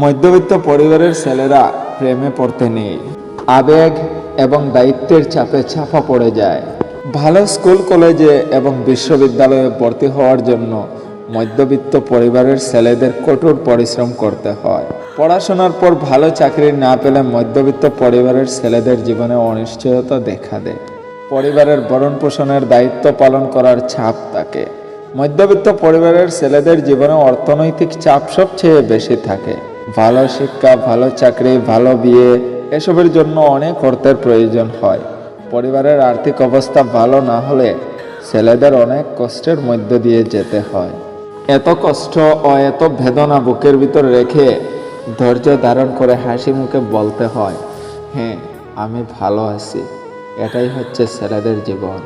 মধ্যবিত্ত পরিবারের ছেলেরা প্রেমে পড়তে নেই, আবেগ এবং দায়িত্বের চাপে চাপা পড়ে যায়। ভালো স্কুল, কলেজে এবং বিশ্ববিদ্যালয়ে ভর্তি হওয়ার জন্য মধ্যবিত্ত পরিবারের ছেলেদের কঠোর পরিশ্রম করতে হয়। পড়াশোনার পর ভালো চাকরি না পেলে মধ্যবিত্ত পরিবারের ছেলেদের জীবনে অনিশ্চয়তা দেখা দেয়। পরিবারের ভরণ পোষণের দায়িত্ব পালন করার চাপ থাকে। মধ্যবিত্ত পরিবারের ছেলেদের জীবনে অর্থনৈতিক চাপ সবচেয়ে বেশি থাকে। ভালো শিক্ষা, ভালো চাকরি, ভালো বিয়ে এসবের জন্য অনেক অর্থের প্রয়োজন হয়। পরিবারের আর্থিক অবস্থা ভালো না হলে ছেলেদের অনেক কষ্টের মধ্য দিয়ে যেতে হয়। এত কষ্ট ও এত বেদনা বুকের ভিতর রেখে ধৈর্য ধারণ করে হাসি মুখে বলতে হয়, হ্যাঁ আমি ভালো আছি। এটাই হচ্ছে ছেলেদের জীবন।